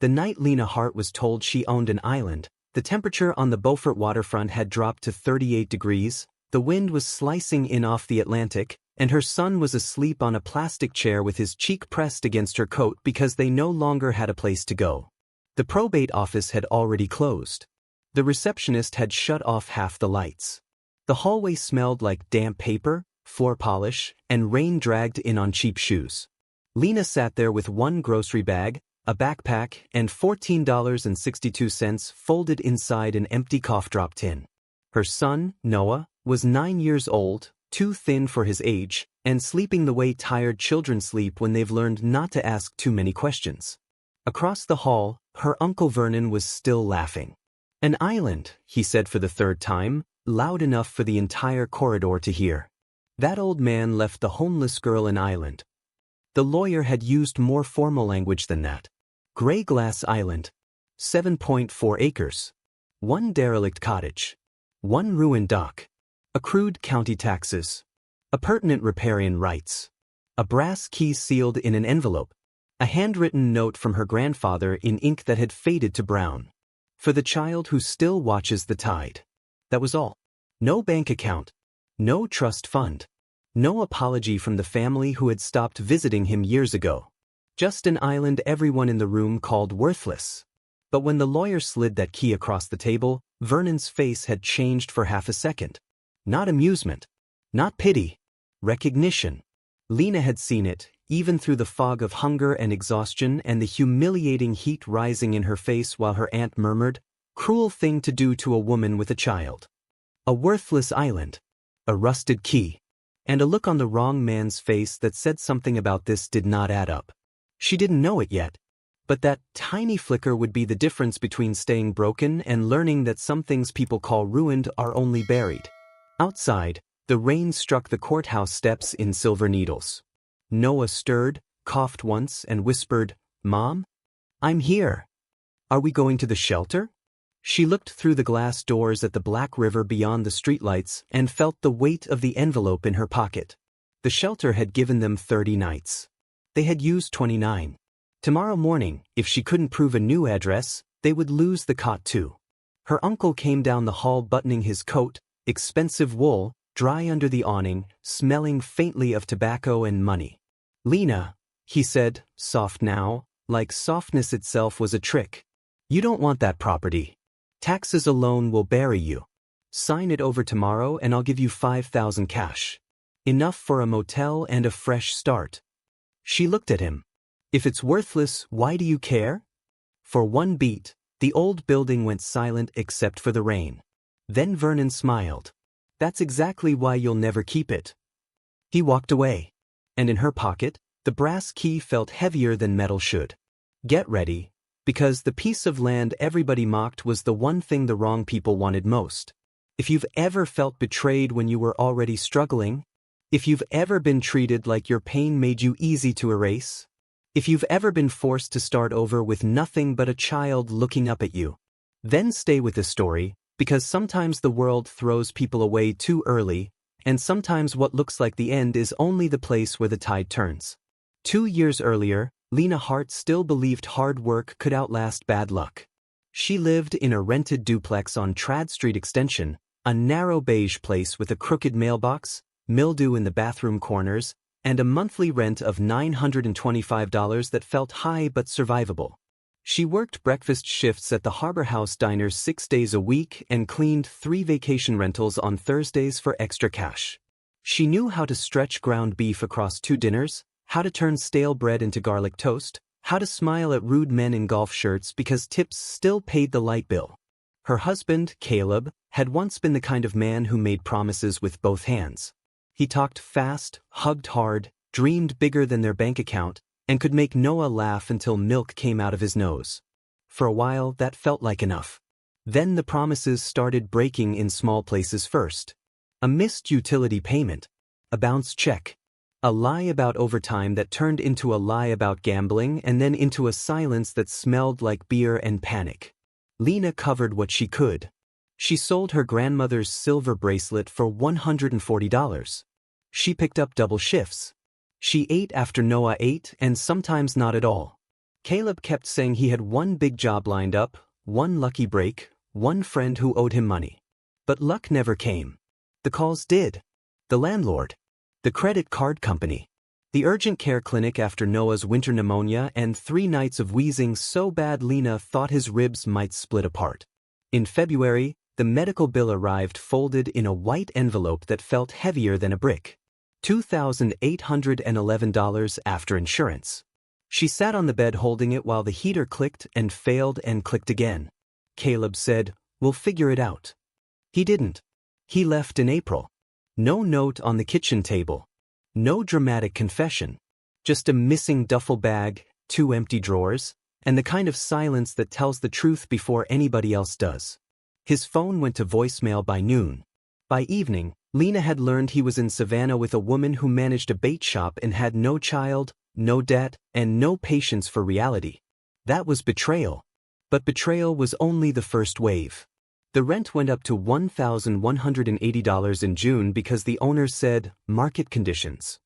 The night Lena Hart was told she owned an island, the temperature on the Beaufort waterfront had dropped to 38 degrees, the wind was slicing in off the Atlantic, and her son was asleep on a plastic chair with his cheek pressed against her coat because they no longer had a place to go. The probate office had already closed. The receptionist had shut off half the lights. The hallway smelled like damp paper, floor polish, and rain dragged in on cheap shoes. Lena sat there with one grocery bag, a backpack, and $14.62 folded inside an empty cough drop tin. Her son, Noah, was 9 years old, too thin for his age, and sleeping the way tired children sleep when they've learned not to ask too many questions. Across the hall, her Uncle Vernon was still laughing. "An island," he said for the third time, loud enough for the entire corridor to hear. That old man left the homeless girl an island. The lawyer had used more formal language than that. Gray Glass Island. 7.4 acres. One derelict cottage. One ruined dock. Accrued county taxes. Appurtenant riparian rights. A brass key sealed in an envelope. A handwritten note from her grandfather in ink that had faded to brown. For the child who still watches the tide. That was all. No bank account. No trust fund. No apology from the family who had stopped visiting him years ago. Just an island everyone in the room called worthless. But when the lawyer slid that key across the table, Vernon's face had changed for half a second. Not amusement. Not pity. Recognition. Lena had seen it, even through the fog of hunger and exhaustion and the humiliating heat rising in her face while her aunt murmured, "Cruel thing to do to a woman with a child." A worthless island. A rusted key. And a look on the wrong man's face that said something about this did not add up. She didn't know it yet. But that tiny flicker would be the difference between staying broken and learning that some things people call ruined are only buried. Outside, the rain struck the courthouse steps in silver needles. Noah stirred, coughed once, and whispered, "Mom? I'm here. Are we going to the shelter?" She looked through the glass doors at the black river beyond the streetlights and felt the weight of the envelope in her pocket. The shelter had given them 30 nights. They had used 29. Tomorrow morning, if she couldn't prove a new address, they would lose the cot too. Her uncle came down the hall buttoning his coat, expensive wool, dry under the awning, smelling faintly of tobacco and money. "Lena," he said, soft now, like softness itself was a trick. "You don't want that property. Taxes alone will bury you. Sign it over tomorrow and I'll give you 5,000 cash. Enough for a motel and a fresh start." She looked at him. "If it's worthless, why do you care?" For one beat, the old building went silent except for the rain. Then Vernon smiled. "That's exactly why you'll never keep it." He walked away. And in her pocket, the brass key felt heavier than metal should. Get ready. Because the piece of land everybody mocked was the one thing the wrong people wanted most. If you've ever felt betrayed when you were already struggling, if you've ever been treated like your pain made you easy to erase, if you've ever been forced to start over with nothing but a child looking up at you, then stay with the story, because sometimes the world throws people away too early, and sometimes what looks like the end is only the place where the tide turns. 2 years earlier, Lena Hart still believed hard work could outlast bad luck. She lived in a rented duplex on Trad Street Extension, a narrow beige place with a crooked mailbox, mildew in the bathroom corners, and a monthly rent of $925 that felt high but survivable. She worked breakfast shifts at the Harbor House Diner 6 days a week and cleaned 3 vacation rentals on Thursdays for extra cash. She knew how to stretch ground beef across 2 dinners, how to turn stale bread into garlic toast, how to smile at rude men in golf shirts because tips still paid the light bill. Her husband, Caleb, had once been the kind of man who made promises with both hands. He talked fast, hugged hard, dreamed bigger than their bank account, and could make Noah laugh until milk came out of his nose. For a while, that felt like enough. Then the promises started breaking in small places first. A missed utility payment. A bounced check. A lie about overtime that turned into a lie about gambling and then into a silence that smelled like beer and panic. Lena covered what she could. She sold her grandmother's silver bracelet for $140. She picked up double shifts. She ate after Noah ate and sometimes not at all. Caleb kept saying he had one big job lined up, one lucky break, one friend who owed him money. But luck never came. The calls did. The landlord. The credit card company. The urgent care clinic after Noah's winter pneumonia and 3 nights of wheezing so bad Lena thought his ribs might split apart. In February, the medical bill arrived folded in a white envelope that felt heavier than a brick. $2,811 after insurance. She sat on the bed holding it while the heater clicked and failed and clicked again. Caleb said, "We'll figure it out." He didn't. He left in April. No note on the kitchen table. No dramatic confession. Just a missing duffel bag, 2 empty drawers, and the kind of silence that tells the truth before anybody else does. His phone went to voicemail by noon. By evening, Lena had learned he was in Savannah with a woman who managed a bait shop and had no child, no debt, and no patience for reality. That was betrayal. But betrayal was only the first wave. The rent went up to $1,180 in June because the owner said, market conditions.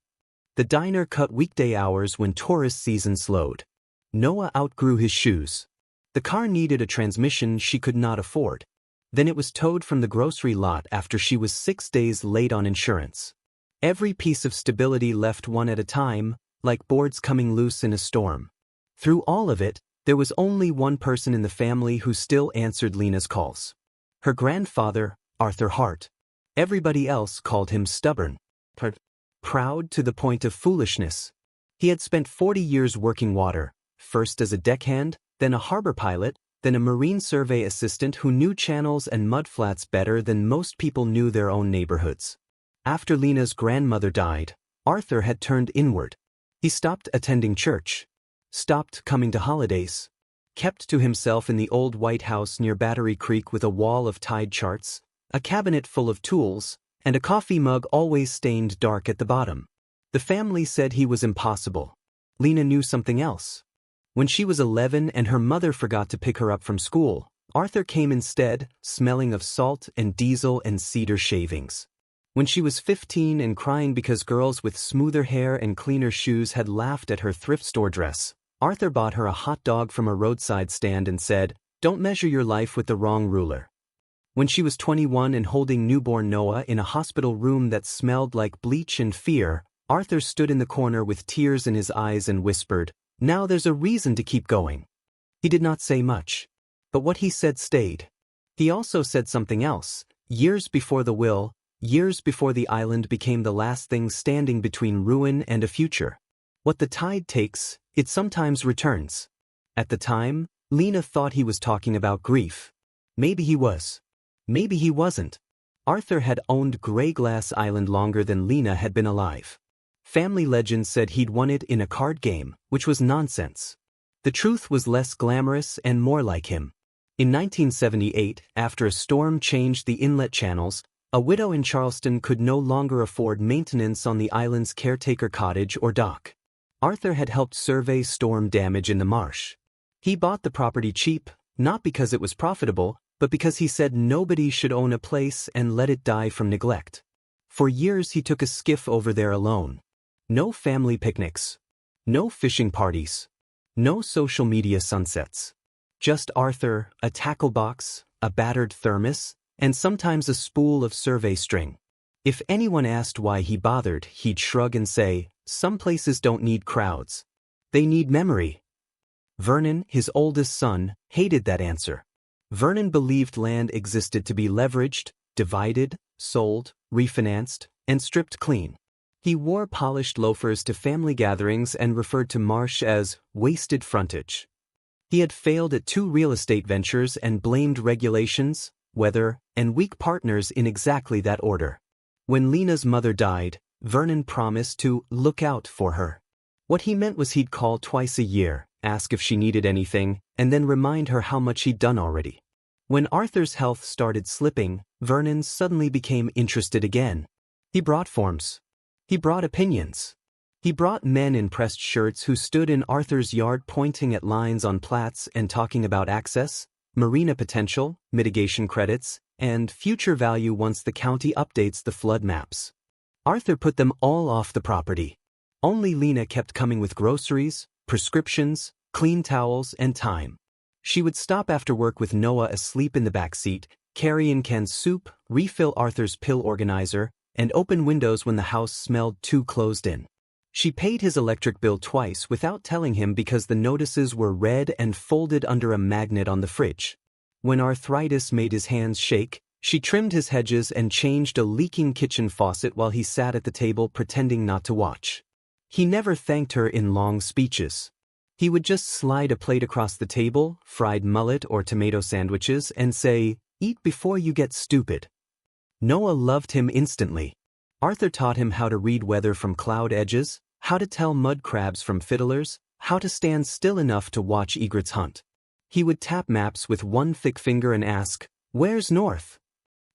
The diner cut weekday hours when tourist season slowed. Noah outgrew his shoes. The car needed a transmission she could not afford. Then it was towed from the grocery lot after she was 6 days late on insurance. Every piece of stability left one at a time, like boards coming loose in a storm. Through all of it, there was only one person in the family who still answered Lena's calls. Her grandfather, Arthur Hart. Everybody else called him stubborn. Proud to the point of foolishness. He had spent 40 years working water, first as a deckhand, then a harbor pilot, then a marine survey assistant who knew channels and mudflats better than most people knew their own neighborhoods. After Lena's grandmother died, Arthur had turned inward. He stopped attending church. Stopped coming to holidays. Kept to himself in the old White House near Battery Creek with a wall of tide charts, a cabinet full of tools, and a coffee mug always stained dark at the bottom. The family said he was impossible. Lena knew something else. When she was 11 and her mother forgot to pick her up from school, Arthur came instead, smelling of salt and diesel and cedar shavings. When she was 15 and crying because girls with smoother hair and cleaner shoes had laughed at her thrift store dress, Arthur bought her a hot dog from a roadside stand and said, "Don't measure your life with the wrong ruler." When she was 21 and holding newborn Noah in a hospital room that smelled like bleach and fear, Arthur stood in the corner with tears in his eyes and whispered, "Now there's a reason to keep going." He did not say much. But what he said stayed. He also said something else, years before the will, years before the island became the last thing standing between ruin and a future. What the tide takes, it sometimes returns. At the time, Lena thought he was talking about grief. Maybe he was. Maybe he wasn't. Arthur had owned Grey Glass Island longer than Lena had been alive. Family legend said he'd won it in a card game, which was nonsense. The truth was less glamorous and more like him. In 1978, after a storm changed the inlet channels, a widow in Charleston could no longer afford maintenance on the island's caretaker cottage or dock. Arthur had helped survey storm damage in the marsh. He bought the property cheap, not because it was profitable, but because he said nobody should own a place and let it die from neglect. For years he took a skiff over there alone. No family picnics. No fishing parties. No social media sunsets. Just Arthur, a tackle box, a battered thermos, and sometimes a spool of survey string. If anyone asked why he bothered, he'd shrug and say, "Some places don't need crowds. They need memory." Vernon, his oldest son, hated that answer. Vernon believed land existed to be leveraged, divided, sold, refinanced, and stripped clean. He wore polished loafers to family gatherings and referred to marsh as wasted frontage. He had failed at 2 real estate ventures and blamed regulations, weather, and weak partners in exactly that order. When Lena's mother died, Vernon promised to look out for her. What he meant was he'd call twice a year, ask if she needed anything, and then remind her how much he'd done already. When Arthur's health started slipping, Vernon suddenly became interested again. He brought forms. He brought opinions. He brought men in pressed shirts who stood in Arthur's yard pointing at lines on plats and talking about access, marina potential, mitigation credits, and future value once the county updates the flood maps. Arthur put them all off the property. Only Lena kept coming with groceries, prescriptions, clean towels, and time. She would stop after work with Noah asleep in the back seat, carry in canned soup, refill Arthur's pill organizer, and open windows when the house smelled too closed in. She paid his electric bill twice without telling him because the notices were read and folded under a magnet on the fridge. When arthritis made his hands shake, she trimmed his hedges and changed a leaking kitchen faucet while he sat at the table pretending not to watch. He never thanked her in long speeches. He would just slide a plate across the table, fried mullet or tomato sandwiches, and say, "Eat before you get stupid." Noah loved him instantly. Arthur taught him how to read weather from cloud edges, how to tell mud crabs from fiddlers, how to stand still enough to watch egrets hunt. He would tap maps with one thick finger and ask, "Where's north?"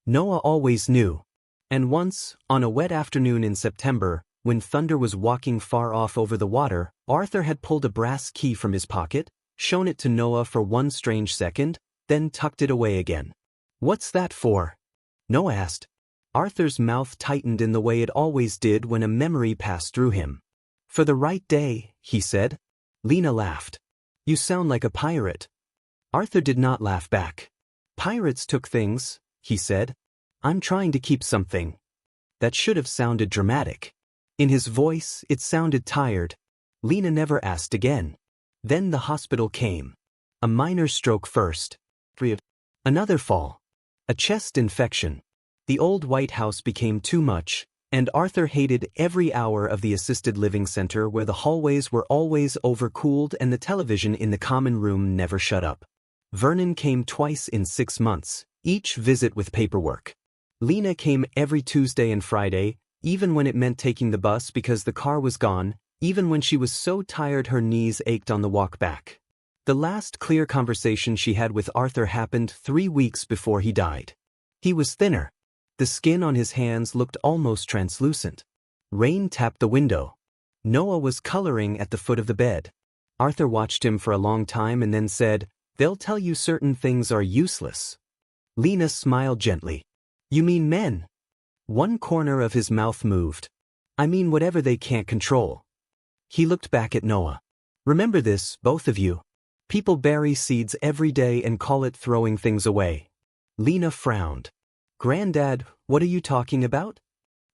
Noah always knew. And once, on a wet afternoon in September, when thunder was walking far off over the water, Arthur had pulled a brass key from his pocket, shown it to Noah for one strange second, then tucked it away again. "What's that for?" Noah asked. Arthur's mouth tightened in the way it always did when a memory passed through him. "For the right day," he said. Lena laughed. "You sound like a pirate." Arthur did not laugh back. "Pirates took things," he said. "I'm trying to keep something." That should have sounded dramatic. In his voice, it sounded tired. Lena never asked again. Then the hospital came. A minor stroke first. Another fall. A chest infection. The old White House became too much, and Arthur hated every hour of the assisted living center where the hallways were always overcooled and the television in the common room never shut up. Vernon came twice in 6 months, each visit with paperwork. Lena came every Tuesday and Friday, even when it meant taking the bus because the car was gone, even when she was so tired her knees ached on the walk back. The last clear conversation she had with Arthur happened 3 weeks before he died. He was thinner. The skin on his hands looked almost translucent. Rain tapped the window. Noah was coloring at the foot of the bed. Arthur watched him for a long time and then said, "They'll tell you certain things are useless." Lena smiled gently. "You mean men?" One corner of his mouth moved. "I mean whatever they can't control." He looked back at Noah. "Remember this, both of you. People bury seeds every day and call it throwing things away." Lena frowned. "Granddad, what are you talking about?"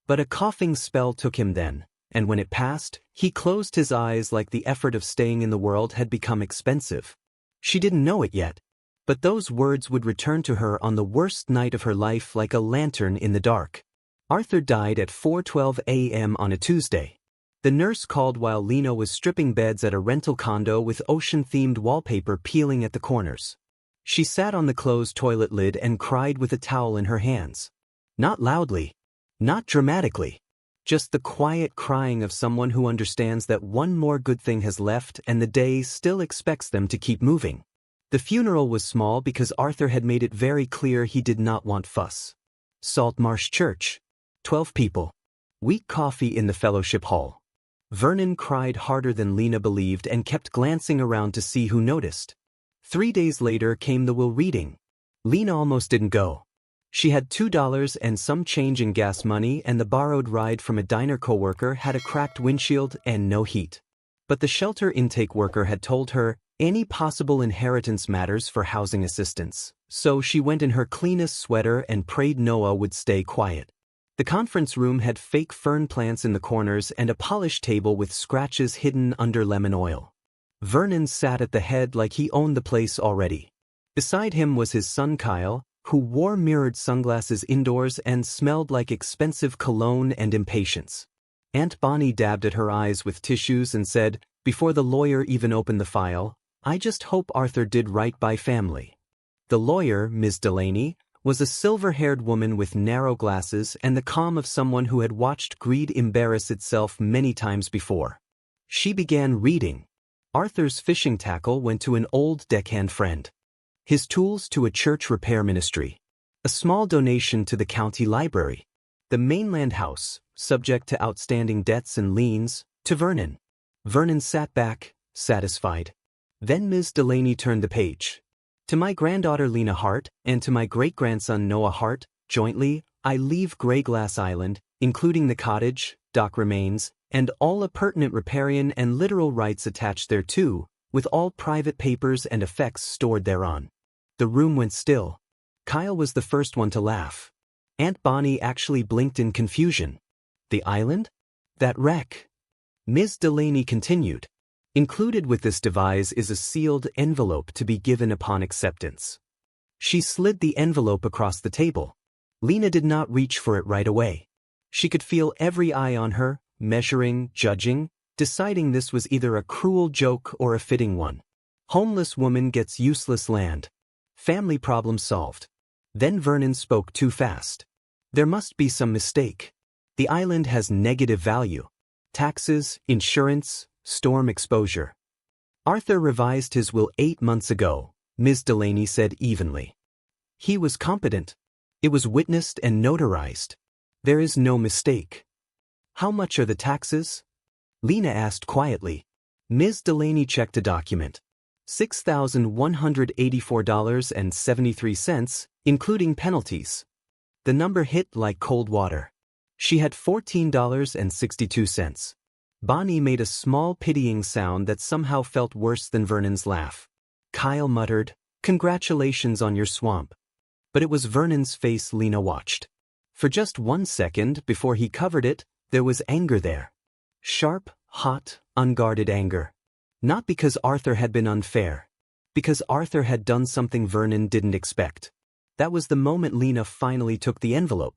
But a coughing spell took him then, and when it passed, he closed his eyes like the effort of staying in the world had become expensive. She didn't know it yet, but those words would return to her on the worst night of her life like a lantern in the dark. Arthur died at 4:12 a.m. on a Tuesday. The nurse called while Lena was stripping beds at a rental condo with ocean-themed wallpaper peeling at the corners. She sat on the closed toilet lid and cried with a towel in her hands. Not loudly. Not dramatically. Just the quiet crying of someone who understands that one more good thing has left and the day still expects them to keep moving. The funeral was small because Arthur had made it very clear he did not want fuss. Saltmarsh Church. 12 people. Weak coffee in the fellowship hall. Vernon cried harder than Lena believed and kept glancing around to see who noticed. 3 days later came the will reading. Lena almost didn't go. She had $2 and some change in gas money, and the borrowed ride from a diner coworker had a cracked windshield and no heat. But the shelter intake worker had told her any possible inheritance matters for housing assistance, so she went in her cleanest sweater and prayed Noah would stay quiet. The conference room had fake fern plants in the corners and a polished table with scratches hidden under lemon oil. Vernon sat at the head like he owned the place already. Beside him was his son Kyle, who wore mirrored sunglasses indoors and smelled like expensive cologne and impatience. Aunt Bonnie dabbed at her eyes with tissues and said, before the lawyer even opened the file, "I just hope Arthur did right by family." The lawyer, Ms. Delaney, was a silver-haired woman with narrow glasses and the calm of someone who had watched greed embarrass itself many times before. She began reading. Arthur's fishing tackle went to an old deckhand friend. His tools to a church repair ministry. A small donation to the county library. The mainland house, subject to outstanding debts and liens, to Vernon. Vernon sat back, satisfied. Then Ms. Delaney turned the page. To my granddaughter Lena Hart, and to my great-grandson Noah Hart, jointly, I leave Grey Glass Island, including the cottage, dock remains, and all appurtenant riparian and literal rights attached thereto, with all private papers and effects stored thereon. The room went still. Kyle was the first one to laugh. Aunt Bonnie actually blinked in confusion. The island? That wreck? Ms. Delaney continued. Included with this devise is a sealed envelope to be given upon acceptance. She slid the envelope across the table. Lena did not reach for it right away. She could feel every eye on her, measuring, judging, deciding this was either a cruel joke or a fitting one. Homeless woman gets useless land. Family problem solved. Then Vernon spoke too fast. There must be some mistake. The island has negative value. Taxes, insurance, storm exposure. Arthur revised his will 8 months ago, Ms. Delaney said evenly. He was competent. It was witnessed and notarized. There is no mistake. How much are the taxes? Lena asked quietly. Ms. Delaney checked the document. $6,184.73, including penalties. The number hit like cold water. She had $14.62. Bonnie made a small pitying sound that somehow felt worse than Vernon's laugh. Kyle muttered, "Congratulations on your swamp." But it was Vernon's face Lena watched. For just 1 second before he covered it, there was anger there. Sharp, hot, unguarded anger. Not because Arthur had been unfair. Because Arthur had done something Vernon didn't expect. That was the moment Lena finally took the envelope.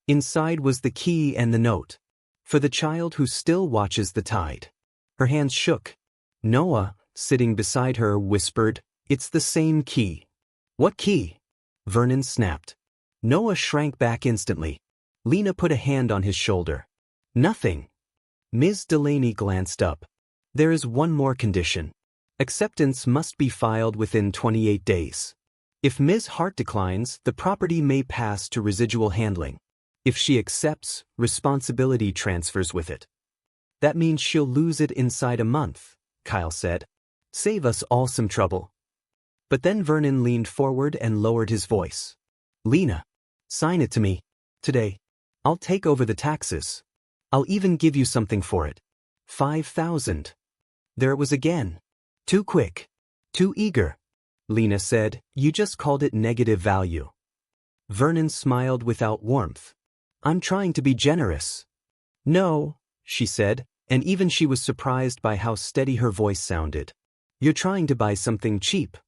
Inside was the key and the note. For the child who still watches the tide. Her hands shook. Noah, sitting beside her, whispered, "It's the same key." "What key?" Vernon snapped. Noah shrank back instantly. Lena put a hand on his shoulder. "Nothing." Ms. Delaney glanced up. "There is one more condition. Acceptance must be filed within 28 days. If Ms. Hart declines, the property may pass to residual handling. If she accepts, responsibility transfers with it." "That means she'll lose it inside a month," Kyle said. "Save us all some trouble." But then Vernon leaned forward and lowered his voice. "Lena, sign it to me. Today. I'll take over the taxes. I'll even give you something for it. 5,000. There it was again. "Too quick. Too eager." Lena said, "You just called it negative value." Vernon smiled without warmth. "I'm trying to be generous." "No," she said, and even she was surprised by how steady her voice sounded. "You're trying to buy something cheap."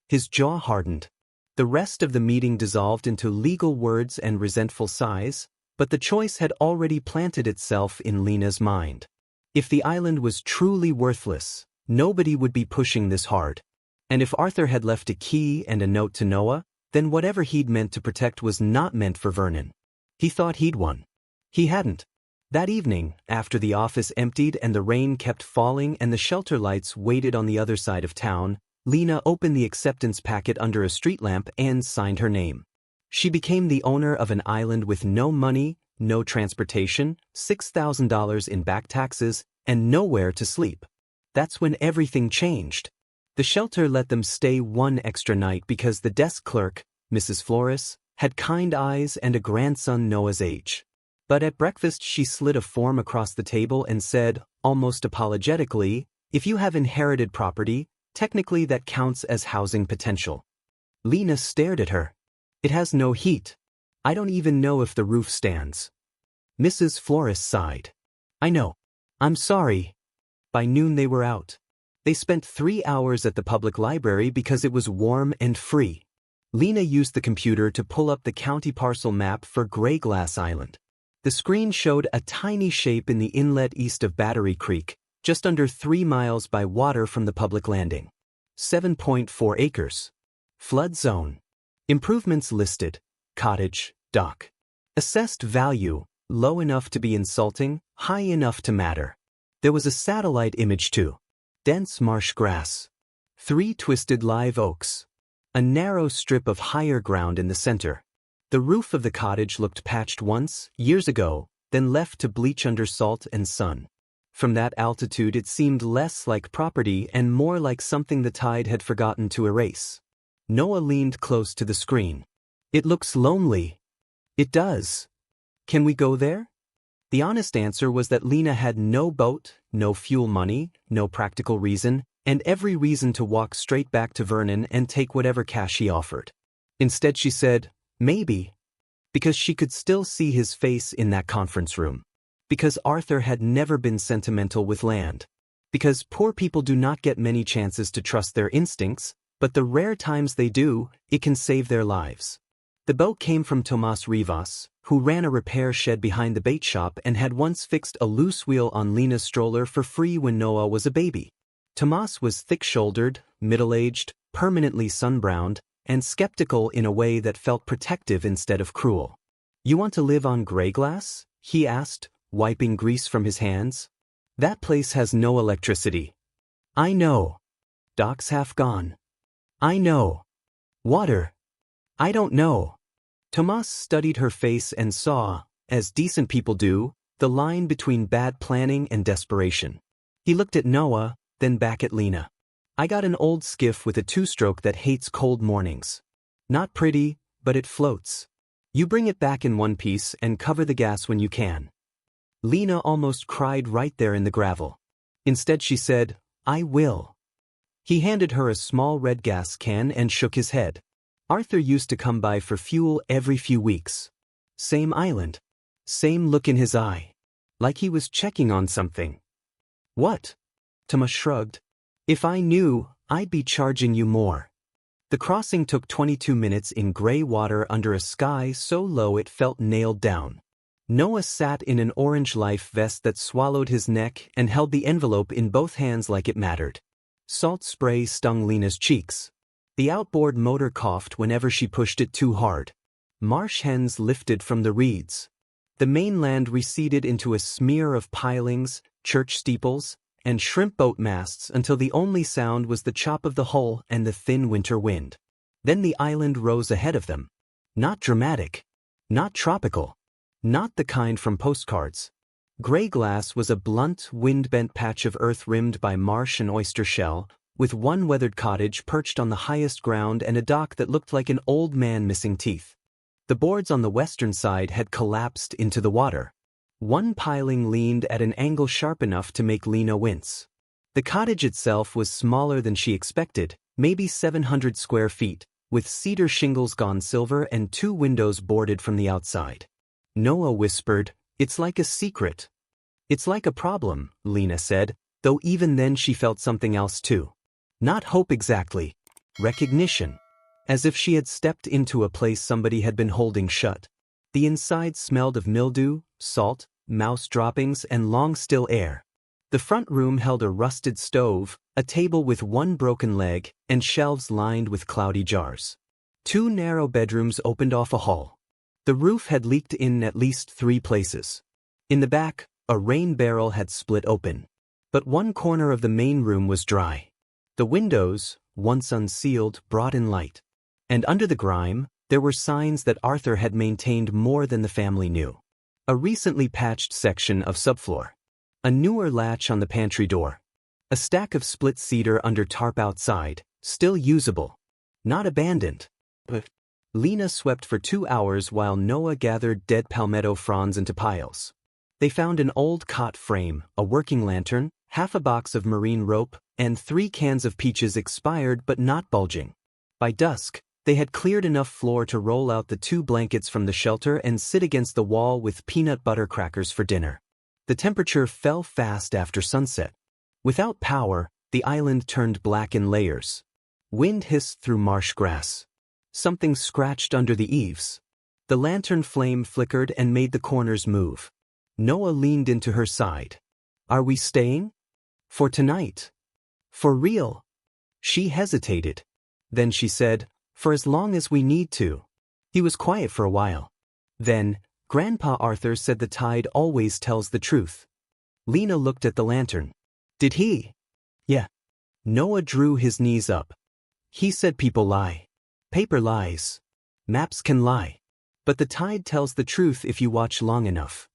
His jaw hardened. The rest of the meeting dissolved into legal words and resentful sighs, but the choice had already planted itself in Lena's mind. If the island was truly worthless, nobody would be pushing this hard. And if Arthur had left a key and a note to Noah, then whatever he'd meant to protect was not meant for Vernon. He thought he'd won. He hadn't. That evening, after the office emptied and the rain kept falling and the shelter lights waited on the other side of town, Lena opened the acceptance packet under a street lamp and signed her name. She became the owner of an island with no money, no transportation, $6,000 in back taxes, and nowhere to sleep. That's when everything changed. The shelter let them stay one extra night because the desk clerk, Mrs. Flores, had kind eyes and a grandson Noah's age. But at breakfast she slid a form across the table and said, almost apologetically, "If you have inherited property, technically that counts as housing potential." Lena stared at her. "It has no heat. I don't even know if the roof stands." Mrs. Flores sighed. "I know. I'm sorry." By noon they were out. They spent 3 hours at the public library because it was warm and free. Lena used the computer to pull up the county parcel map for Gray Glass Island. The screen showed a tiny shape in the inlet east of Battery Creek, just under 3 miles by water from the public landing. 7.4 acres. Flood zone. Improvements listed. Cottage, dock. Assessed value, low enough to be insulting, high enough to matter. There was a satellite image too. Dense marsh grass. 3 twisted live oaks. A narrow strip of higher ground in the center. The roof of the cottage looked patched once, years ago, then left to bleach under salt and sun. From that altitude it seemed less like property and more like something the tide had forgotten to erase. Noah leaned close to the screen. "It looks lonely." "It does. Can we go there?" The honest answer was that Lena had no boat, no fuel money, no practical reason, and every reason to walk straight back to Vernon and take whatever cash he offered. Instead she said, maybe, because she could still see his face in that conference room. Because Arthur had never been sentimental with land. Because poor people do not get many chances to trust their instincts, but the rare times they do, it can save their lives. The boat came from Tomas Rivas, who ran a repair shed behind the bait shop and had once fixed a loose wheel on Lena's stroller for free when Noah was a baby. Tomas was thick-shouldered, middle-aged, permanently sun-browned, and skeptical in a way that felt protective instead of cruel. "You want to live on gray glass?" he asked, wiping grease from his hands. "That place has no electricity." "I know." "Dock's half gone." "I know." "Water?" "I don't know." Tomas studied her face and saw, as decent people do, the line between bad planning and desperation. He looked at Noah, then back at Lena. "I got an old skiff with a two-stroke that hates cold mornings. Not pretty, but it floats. You bring it back in one piece and cover the gas when you can." Lena almost cried right there in the gravel. Instead she said, "I will." He handed her a small red gas can and shook his head. Arthur used to come by for fuel every few weeks. Same island. Same look in his eye. Like he was checking on something. "What?" Tomas shrugged. "If I knew, I'd be charging you more." The crossing took 22 minutes in gray water under a sky so low it felt nailed down. Noah sat in an orange life vest that swallowed his neck and held the envelope in both hands like it mattered. Salt spray stung Lena's cheeks. The outboard motor coughed whenever she pushed it too hard. Marsh hens lifted from the reeds. The mainland receded into a smear of pilings, church steeples, and shrimp boat masts until the only sound was the chop of the hull and the thin winter wind. Then the island rose ahead of them. Not dramatic. Not tropical. Not the kind from postcards. Gray Glass was a blunt, wind-bent patch of earth rimmed by marsh and oyster shell, with one weathered cottage perched on the highest ground and a dock that looked like an old man missing teeth. The boards on the western side had collapsed into the water. One piling leaned at an angle sharp enough to make Lena wince. The cottage itself was smaller than she expected, maybe 700 square feet, with cedar shingles gone silver and 2 windows boarded from the outside. Noah whispered, "It's like a secret." "It's like a problem," Lena said, though even then she felt something else too. Not hope exactly. Recognition. As if she had stepped into a place somebody had been holding shut. The inside smelled of mildew, salt, mouse droppings, and long still air. The front room held a rusted stove, a table with one broken leg, and shelves lined with cloudy jars. 2 narrow bedrooms opened off a hall. The roof had leaked in at least 3 places. In the back, a rain barrel had split open. But one corner of the main room was dry. The windows, once unsealed, brought in light. And under the grime, there were signs that Arthur had maintained more than the family knew. A recently patched section of subfloor. A newer latch on the pantry door. A stack of split cedar under tarp outside, still usable. Not abandoned. But Lena swept for 2 hours while Noah gathered dead palmetto fronds into piles. They found an old cot frame, a working lantern, half a box of marine rope, and 3 cans of peaches expired but not bulging. By dusk, they had cleared enough floor to roll out the 2 blankets from the shelter and sit against the wall with peanut butter crackers for dinner. The temperature fell fast after sunset. Without power, the island turned black in layers. Wind hissed through marsh grass. Something scratched under the eaves. The lantern flame flickered and made the corners move. Noah leaned into her side. "Are we staying? For tonight? For real?" She hesitated. Then she said, "For as long as we need to." He was quiet for a while. Then, Grandpa Arthur said the tide always tells the truth. Lena looked at the lantern. "Did he?" "Yeah." Noah drew his knees up. "He said people lie. Paper lies. Maps can lie. But the tide tells the truth if you watch long enough."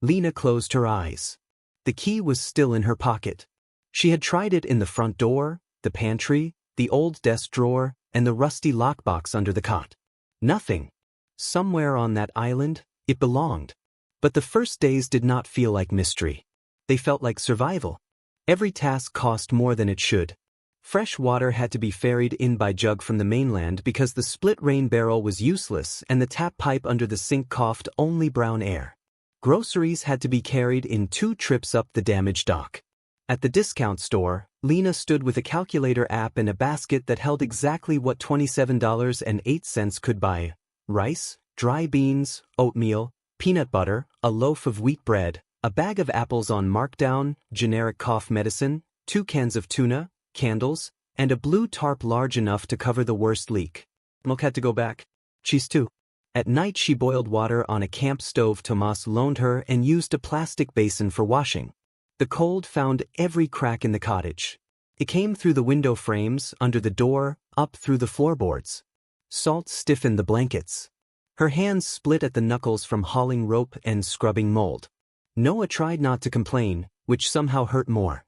Lena closed her eyes. The key was still in her pocket. She had tried it in the front door, the pantry, the old desk drawer, and the rusty lockbox under the cot. Nothing. Somewhere on that island, it belonged. But the first days did not feel like mystery. They felt like survival. Every task cost more than it should. Fresh water had to be ferried in by jug from the mainland because the split rain barrel was useless and the tap pipe under the sink coughed only brown air. Groceries had to be carried in 2 trips up the damaged dock. At the discount store, Lena stood with a calculator app and a basket that held exactly what $27.08 could buy: rice, dry beans, oatmeal, peanut butter, a loaf of wheat bread, a bag of apples on markdown, generic cough medicine, 2 cans of tuna, candles, and a blue tarp large enough to cover the worst leak. Milk had to go back. Cheese too. At night she boiled water on a camp stove Tomas loaned her and used a plastic basin for washing. The cold found every crack in the cottage. It came through the window frames, under the door, up through the floorboards. Salt stiffened the blankets. Her hands split at the knuckles from hauling rope and scrubbing mold. Noah tried not to complain, which somehow hurt more.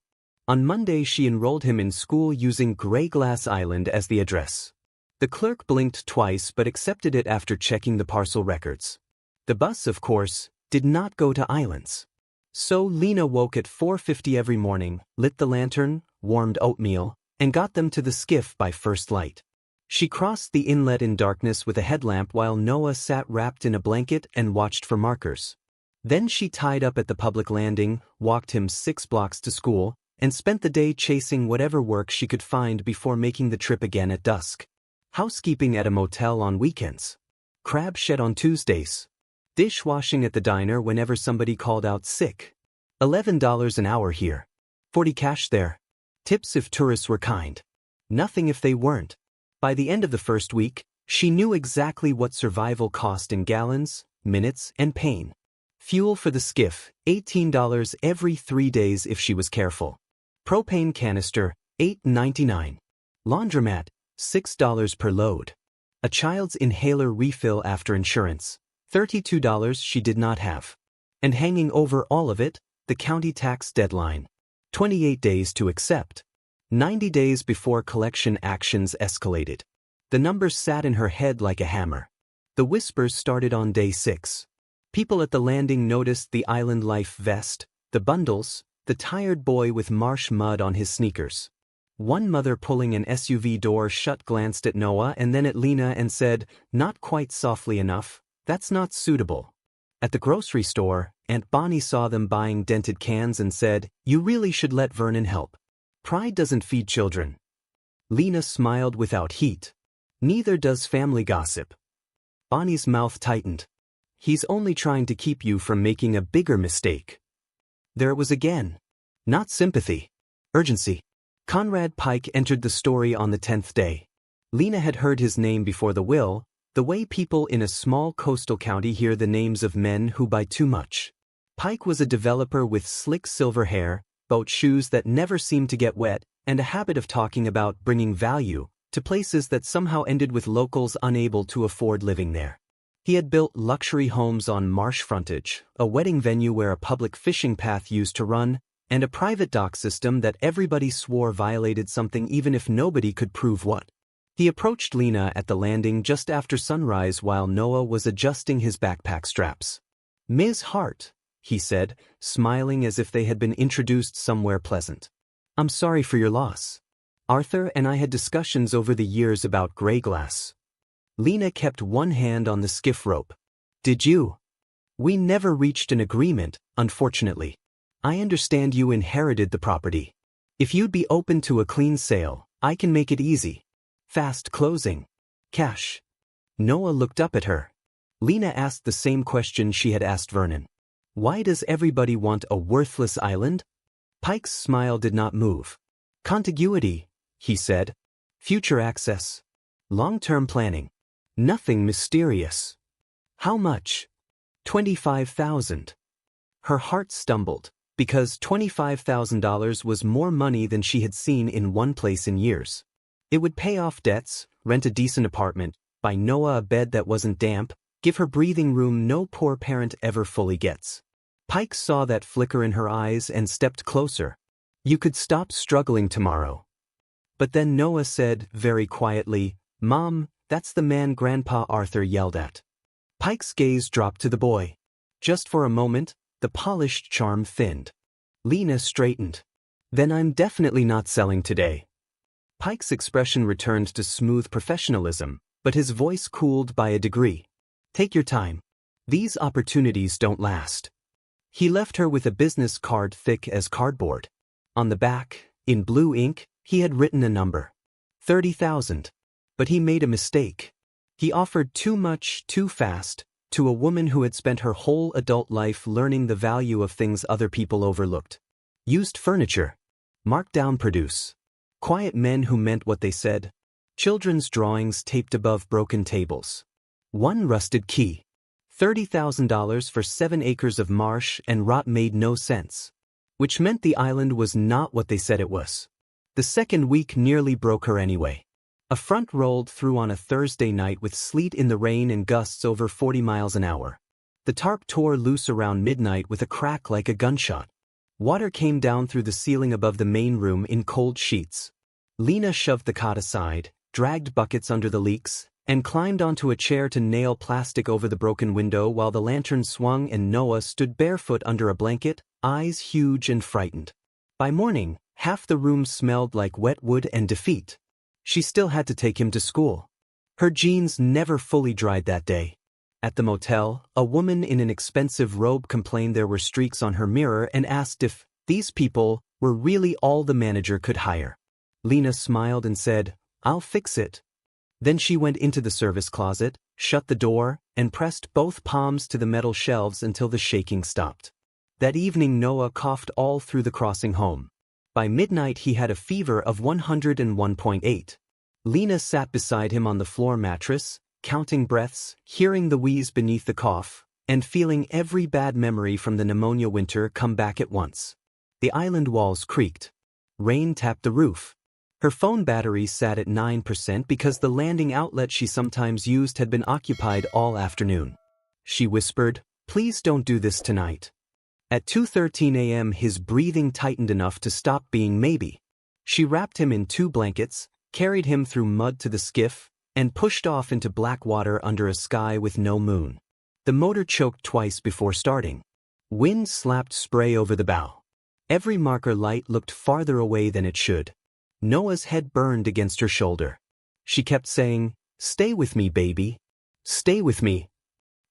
On Monday she enrolled him in school using Grey Glass Island as the address. The clerk blinked twice but accepted it after checking the parcel records. The bus, of course, did not go to Islands. So Lena woke at 4:50 every morning, lit the lantern, warmed oatmeal, and got them to the skiff by first light. She crossed the inlet in darkness with a headlamp while Noah sat wrapped in a blanket and watched for markers. Then she tied up at the public landing, walked him 6 blocks to school, and spent the day chasing whatever work she could find before making the trip again at dusk. Housekeeping at a motel on weekends. Crab shed on Tuesdays. Dishwashing at the diner whenever somebody called out sick. $11 an hour here. 40 cash there. Tips if tourists were kind. Nothing if they weren't. By the end of the first week, she knew exactly what survival cost in gallons, minutes, and pain. Fuel for the skiff, $18 every 3 days if she was careful. Propane canister, $8.99. Laundromat, $6 per load. A child's inhaler refill after insurance, $32 she did not have. And hanging over all of it, the county tax deadline. 28 days to accept. 90 days before collection actions escalated. The numbers sat in her head like a hammer. The whispers started on day 6. People at the landing noticed the island life vest, the bundles, the tired boy with marsh mud on his sneakers. One mother pulling an SUV door shut glanced at Noah and then at Lena and said, not quite softly enough, that's not suitable. At the grocery store, Aunt Bonnie saw them buying dented cans and said, you really should let Vernon help. Pride doesn't feed children. Lena smiled without heat. Neither does family gossip. Bonnie's mouth tightened. He's only trying to keep you from making a bigger mistake. There it was again. Not sympathy. Urgency. Conrad Pike entered the story on the 10th day. Lena had heard his name before the will, the way people in a small coastal county hear the names of men who buy too much. Pike was a developer with slick silver hair, boat shoes that never seemed to get wet, and a habit of talking about bringing value to places that somehow ended with locals unable to afford living there. He had built luxury homes on marsh frontage, a wedding venue where a public fishing path used to run, and a private dock system that everybody swore violated something even if nobody could prove what. He approached Lena at the landing just after sunrise while Noah was adjusting his backpack straps. Ms. Hart, he said, smiling as if they had been introduced somewhere pleasant. I'm sorry for your loss. Arthur and I had discussions over the years about Grey Glass. Lena kept one hand on the skiff rope. Did you? We never reached an agreement, unfortunately. I understand you inherited the property. If you'd be open to a clean sale, I can make it easy. Fast closing. Cash. Noah looked up at her. Lena asked the same question she had asked Vernon. Why does everybody want a worthless island? Pike's smile did not move. Contiguity, he said. Future access. Long-term planning. Nothing mysterious. How much? $25,000. Her heart stumbled, because $25,000 was more money than she had seen in one place in years. It would pay off debts, rent a decent apartment, buy Noah a bed that wasn't damp, give her breathing room no poor parent ever fully gets. Pike saw that flicker in her eyes and stepped closer. You could stop struggling tomorrow. But then Noah said, very quietly, Mom, that's the man Grandpa Arthur yelled at. Pike's gaze dropped to the boy. Just for a moment, the polished charm thinned. Lena straightened. Then I'm definitely not selling today. Pike's expression returned to smooth professionalism, but his voice cooled by a degree. Take your time. These opportunities don't last. He left her with a business card thick as cardboard. On the back, in blue ink, he had written a number. 30,000. But he made a mistake. He offered too much, too fast, to a woman who had spent her whole adult life learning the value of things other people overlooked. Used furniture. Markdown produce. Quiet men who meant what they said. Children's drawings taped above broken tables. One rusted key. $30,000 for 7 acres of marsh and rot made no sense. Which meant the island was not what they said it was. The second week nearly broke her anyway. A front rolled through on a Thursday night with sleet in the rain and gusts over 40 miles an hour. The tarp tore loose around midnight with a crack like a gunshot. Water came down through the ceiling above the main room in cold sheets. Lena shoved the cot aside, dragged buckets under the leaks, and climbed onto a chair to nail plastic over the broken window while the lantern swung and Noah stood barefoot under a blanket, eyes huge and frightened. By morning, half the room smelled like wet wood and defeat. She still had to take him to school. Her jeans never fully dried that day. At the motel, a woman in an expensive robe complained there were streaks on her mirror and asked if these people were really all the manager could hire. Lena smiled and said, "I'll fix it." Then she went into the service closet, shut the door, and pressed both palms to the metal shelves until the shaking stopped. That evening Noah coughed all through the crossing home. By midnight he had a fever of 101.8. Lena sat beside him on the floor mattress, counting breaths, hearing the wheeze beneath the cough, and feeling every bad memory from the pneumonia winter come back at once. The island walls creaked. Rain tapped the roof. Her phone battery sat at 9% because the landing outlet she sometimes used had been occupied all afternoon. She whispered, "Please don't do this tonight." At 2:13 a.m. his breathing tightened enough to stop being maybe. She wrapped him in 2 blankets, carried him through mud to the skiff, and pushed off into black water under a sky with no moon. The motor choked twice before starting. Wind slapped spray over the bow. Every marker light looked farther away than it should. Noah's head burned against her shoulder. She kept saying, "Stay with me, baby. Stay with me."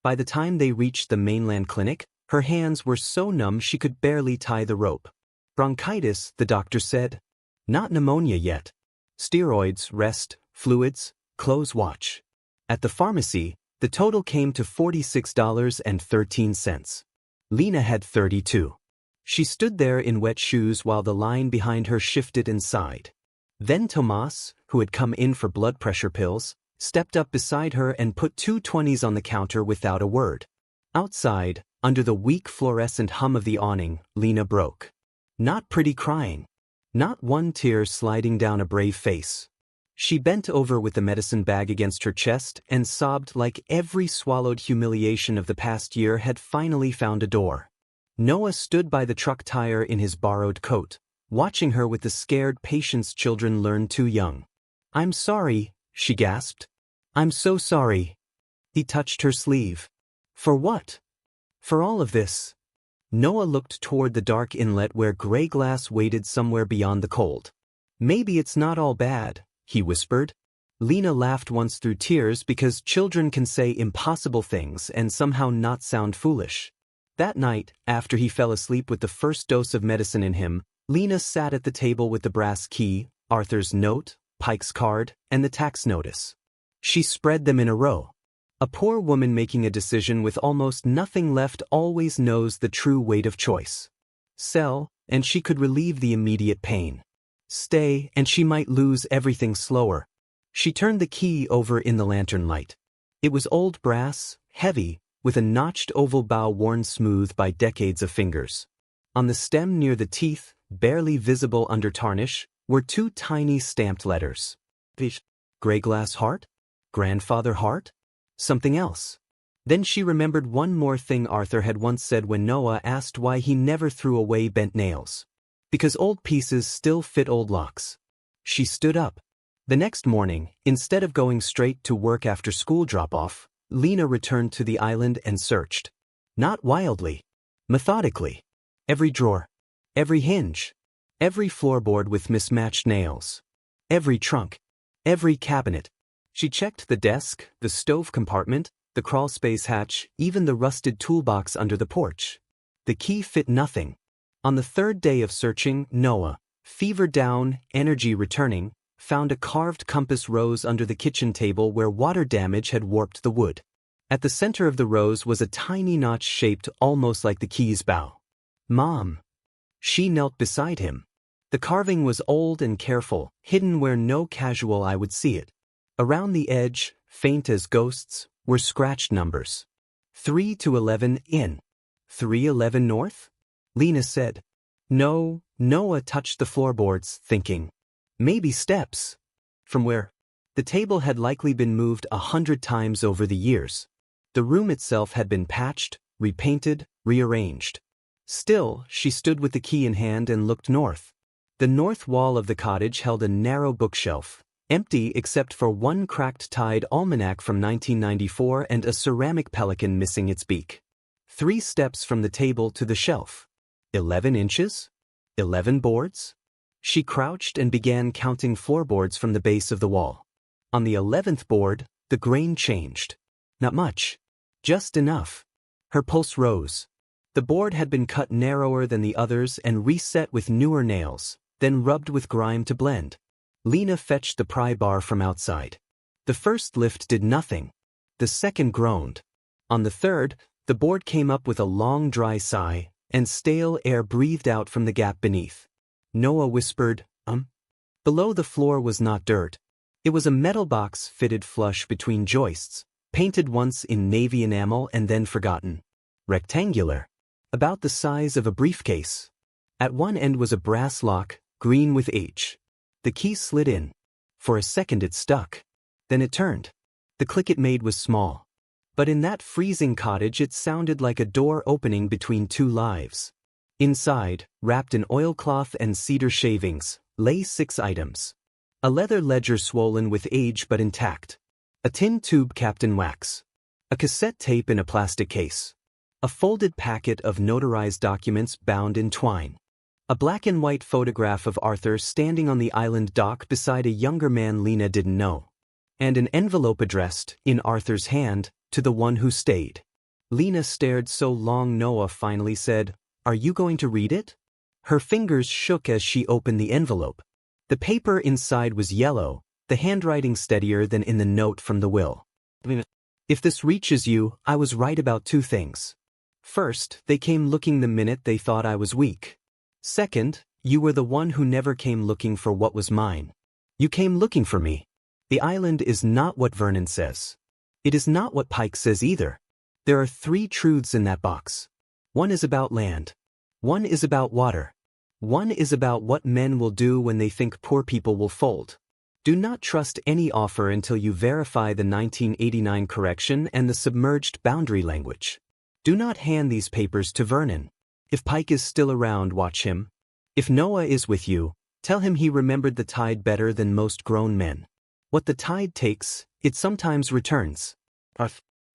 By the time they reached the mainland clinic, her hands were so numb she could barely tie the rope. Bronchitis, the doctor said. Not pneumonia yet. Steroids, rest, fluids, close watch. At the pharmacy, the total came to $46.13. Lena had 32. She stood there in wet shoes while the line behind her shifted and sighed. Then Tomas, who had come in for blood pressure pills, stepped up beside her and put 2 20s on the counter without a word. Outside, under the weak fluorescent hum of the awning, Lena broke. Not pretty crying. Not one tear sliding down a brave face. She bent over with the medicine bag against her chest and sobbed like every swallowed humiliation of the past year had finally found a door. Noah stood by the truck tire in his borrowed coat, watching her with the scared patience children learn too young. "I'm sorry," she gasped. "I'm so sorry." He touched her sleeve. "For what?" "For all of this." Noah looked toward the dark inlet where gray glass waited somewhere beyond the cold. "Maybe it's not all bad," he whispered. Lena laughed once through tears because children can say impossible things and somehow not sound foolish. That night, after he fell asleep with the first dose of medicine in him, Lena sat at the table with the brass key, Arthur's note, Pike's card, and the tax notice. She spread them in a row. A poor woman making a decision with almost nothing left always knows the true weight of choice. Sell, and she could relieve the immediate pain. Stay, and she might lose everything slower. She turned the key over in the lantern light. It was old brass, heavy, with a notched oval bow worn smooth by decades of fingers. On the stem near the teeth, barely visible under tarnish, were 2 tiny stamped letters. Gray glass heart? Grandfather heart? Something else. Then she remembered one more thing Arthur had once said when Noah asked why he never threw away bent nails. Because old pieces still fit old locks. She stood up. The next morning, instead of going straight to work after school drop-off, Lena returned to the island and searched. Not wildly. Methodically. Every drawer. Every hinge. Every floorboard with mismatched nails. every trunk, every cabinet. She checked the desk, the stove compartment, the crawlspace hatch, even the rusted toolbox under the porch. The key fit nothing. On the third day of searching, Noah, fever down, energy returning, found a carved compass rose under the kitchen table where water damage had warped the wood. At the center of the rose was a tiny notch shaped almost like the key's bow. "Mom." She knelt beside him. The carving was old and careful, hidden where no casual eye would see it. Around the edge, faint as ghosts, were scratched numbers. 3 to 11 in. 311 north? Lena said. No. Noah touched the floorboards, thinking. Maybe steps. From where? The table had likely been moved 100 times over the years. The room itself had been patched, repainted, rearranged. Still, she stood with the key in hand and looked north. The north wall of the cottage held a narrow bookshelf, empty except for one cracked-tied almanac from 1994 and a ceramic pelican missing its beak. 3 steps from the table to the shelf. 11 inches? 11 boards? She crouched and began counting floorboards from the base of the wall. On the 11th board, the grain changed. Not much. Just enough. Her pulse rose. The board had been cut narrower than the others and reset with newer nails, then rubbed with grime to blend. Lena fetched the pry bar from outside. The first lift did nothing. The second groaned. On the third, the board came up with a long dry sigh, and stale air breathed out from the gap beneath. Noah whispered, Below the floor was not dirt. It was a metal box fitted flush between joists, painted once in navy enamel and then forgotten. Rectangular. About the size of a briefcase. At one end was a brass lock, green with age. The key slid in. For a second it stuck. Then it turned. The click it made was small. But in that freezing cottage it sounded like a door opening between 2 lives. Inside, wrapped in oilcloth and cedar shavings, lay 6 items. A leather ledger swollen with age but intact. A tin tube capped in wax. A cassette tape in a plastic case. A folded packet of notarized documents bound in twine. A black and white photograph of Arthur standing on the island dock beside a younger man Lena didn't know. And an envelope addressed, in Arthur's hand, to the one who stayed. Lena stared so long Noah finally said, "Are you going to read it?" Her fingers shook as she opened the envelope. The paper inside was yellow, the handwriting steadier than in the note from the will. "If this reaches you, I was right about 2 things. First, they came looking the minute they thought I was weak. Second, you were the one who never came looking for what was mine. You came looking for me. The island is not what Vernon says. It is not what Pike says either. There are 3 truths in that box. One is about land. One is about water. One is about what men will do when they think poor people will fold. Do not trust any offer until you verify the 1989 correction and the submerged boundary language. Do not hand these papers to Vernon. If Pike is still around, watch him. If Noah is with you, tell him he remembered the tide better than most grown men. What the tide takes, it sometimes returns."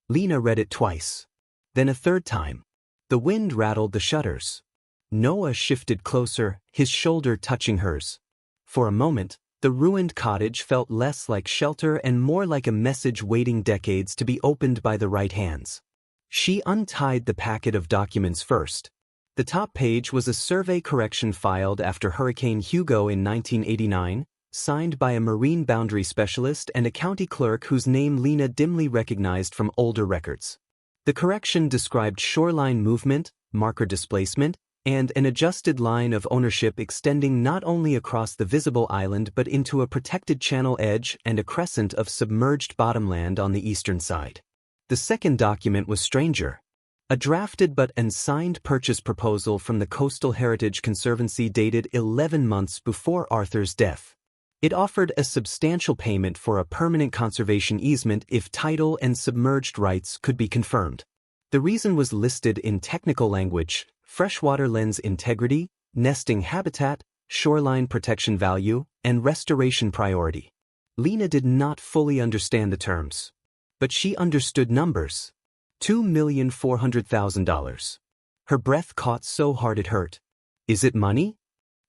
Lena read it twice. Then a third time. The wind rattled the shutters. Noah shifted closer, his shoulder touching hers. For a moment, the ruined cottage felt less like shelter and more like a message waiting decades to be opened by the right hands. She untied the packet of documents first. The top page was a survey correction filed after Hurricane Hugo in 1989, signed by a marine boundary specialist and a county clerk whose name Lena dimly recognized from older records. The correction described shoreline movement, marker displacement, and an adjusted line of ownership extending not only across the visible island but into a protected channel edge and a crescent of submerged bottomland on the eastern side. The second document was stranger. A drafted but unsigned purchase proposal from the Coastal Heritage Conservancy dated 11 months before Arthur's death. It offered a substantial payment for a permanent conservation easement if title and submerged rights could be confirmed. The reason was listed in technical language: freshwater lens integrity, nesting habitat, shoreline protection value, and restoration priority. Lena did not fully understand the terms. But she understood numbers. $2,400,000. Her breath caught so hard it hurt. "Is it money?"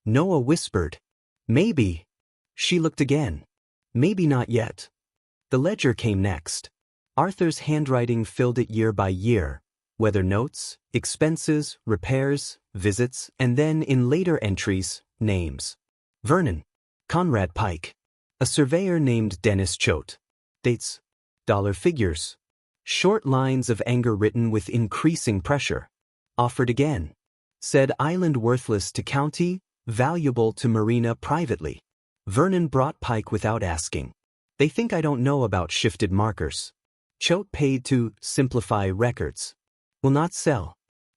Noah whispered. "Maybe. She looked again. Maybe not yet. The ledger came next. Arthur's handwriting filled it year by year, weather notes, expenses, repairs, visits, and then in later entries, names. Vernon. Conrad Pike. A surveyor named Dennis Choate. Dates. Dollar figures. Short lines of anger written with increasing pressure. Offered again. Said island worthless to county, valuable to marina privately. Vernon brought Pike without asking. They think I don't know about shifted markers. Choate paid to simplify records. Will not sell.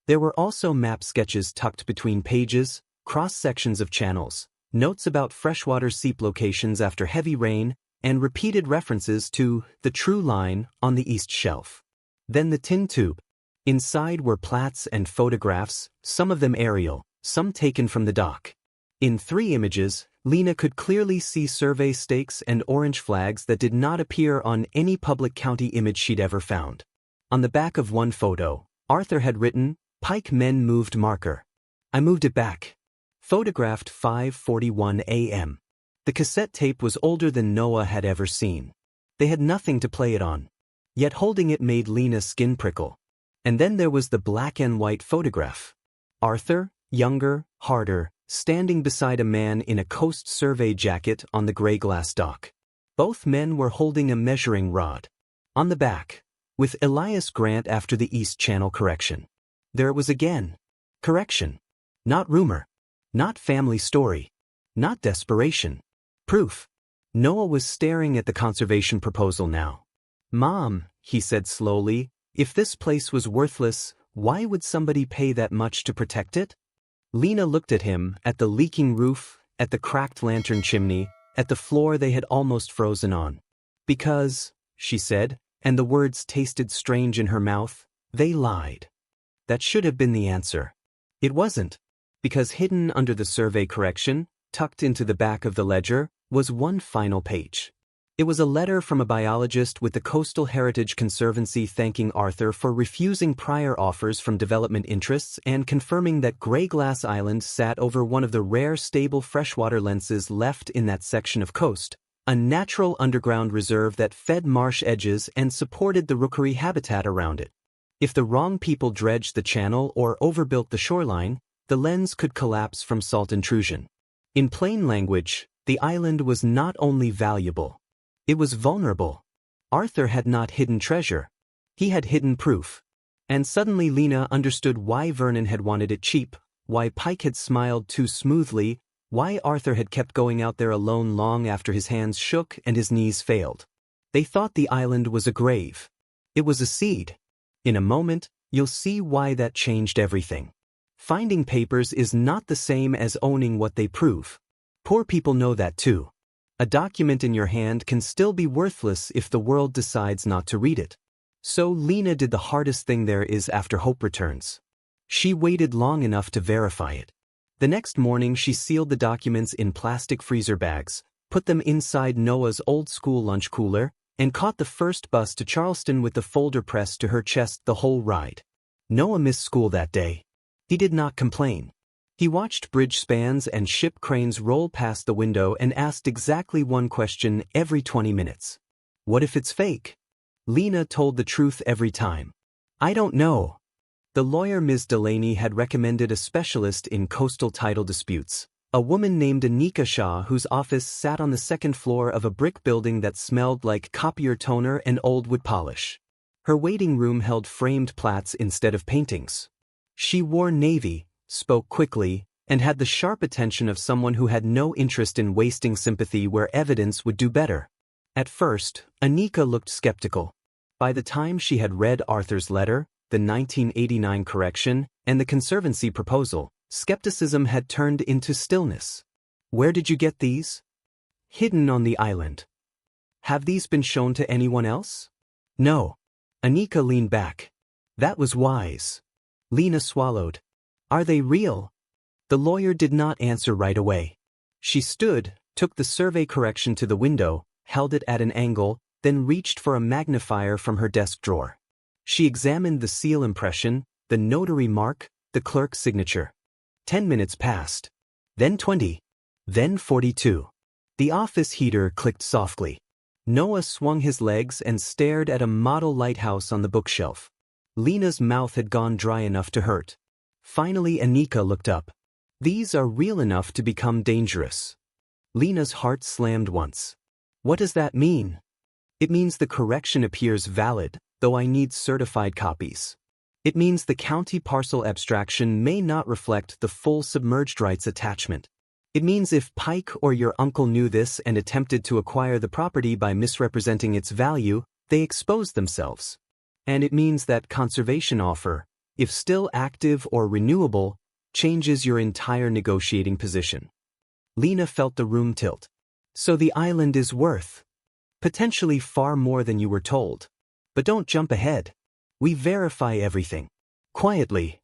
There were also map sketches tucked between pages, cross-sections of channels, notes about freshwater seep locations after heavy rain, and repeated references to the true line on the east shelf. Then the tin tube. Inside were plats and photographs, some of them aerial, some taken from the dock. In 3 images, Lena could clearly see survey stakes and orange flags that did not appear on any public county image she'd ever found. On the back of one photo, Arthur had written, "Pike men moved marker." I moved it back. Photographed 5:41 a.m. The cassette tape was older than Noah had ever seen. They had nothing to play it on. Yet holding it made Lena's skin prickle. And then there was the black and white photograph. Arthur, younger, harder, standing beside a man in a Coast Survey jacket on the gray glass dock. Both men were holding a measuring rod. On the back, with Elias Grant after the East Channel correction. There it was again. Correction. Not rumor. Not family story. Not desperation. Proof. Noah was staring at the conservation proposal now. "Mom," he said slowly, "if this place was worthless, why would somebody pay that much to protect it?" Lena looked at him, at the leaking roof, at the cracked lantern chimney, at the floor they had almost frozen on. "Because," she said, and the words tasted strange in her mouth, "they lied." That should have been the answer. It wasn't. Because hidden under the survey correction, tucked into the back of the ledger, was one final page. It was a letter from a biologist with the Coastal Heritage Conservancy thanking Arthur for refusing prior offers from development interests and confirming that Gray Glass Island sat over one of the rare stable freshwater lenses left in that section of coast, a natural underground reserve that fed marsh edges and supported the rookery habitat around it. If the wrong people dredged the channel or overbuilt the shoreline, the lens could collapse from salt intrusion. In plain language, the island was not only valuable, it was vulnerable. Arthur had not hidden treasure. He had hidden proof. And suddenly Lena understood why Vernon had wanted it cheap, why Pike had smiled too smoothly, why Arthur had kept going out there alone long after his hands shook and his knees failed. They thought the island was a grave. It was a seed. In a moment, you'll see why that changed everything. Finding papers is not the same as owning what they prove. Poor people know that too. A document in your hand can still be worthless if the world decides not to read it. So Lena did the hardest thing there is after hope returns. She waited long enough to verify it. The next morning she sealed the documents in plastic freezer bags, put them inside Noah's old school lunch cooler, and caught the first bus to Charleston with the folder pressed to her chest the whole ride. Noah missed school that day. He did not complain. He watched bridge spans and ship cranes roll past the window and asked exactly one question every 20 minutes. What if it's fake? Lena told the truth every time. I don't know. The lawyer Ms. Delaney had recommended a specialist in coastal title disputes, a woman named Anika Shah whose office sat on the second floor of a brick building that smelled like copier toner and old wood polish. Her waiting room held framed plats instead of paintings. She wore navy, spoke quickly, and had the sharp attention of someone who had no interest in wasting sympathy where evidence would do better. At first, Anika looked skeptical. By the time she had read Arthur's letter, the 1989 correction, and the Conservancy proposal, skepticism had turned into stillness. Where did you get these? Hidden on the island. Have these been shown to anyone else? No. Anika leaned back. That was wise. Lena swallowed. Are they real? The lawyer did not answer right away. She stood, took the survey correction to the window, held it at an angle, then reached for a magnifier from her desk drawer. She examined the seal impression, the notary mark, the clerk's signature. 10 minutes passed. Then 20. Then 42. The office heater clicked softly. Noah swung his legs and stared at a model lighthouse on the bookshelf. Lena's mouth had gone dry enough to hurt. Finally, Anika looked up. These are real enough to become dangerous. Lena's heart slammed once. What does that mean? It means the correction appears valid, though I need certified copies. It means the county parcel abstraction may not reflect the full submerged rights attachment. It means if Pike or your uncle knew this and attempted to acquire the property by misrepresenting its value, they exposed themselves. And it means that conservation offer, if still active or renewable, changes your entire negotiating position. Lena felt the room tilt. So the island is worth potentially far more than you were told. But don't jump ahead. We verify everything. Quietly.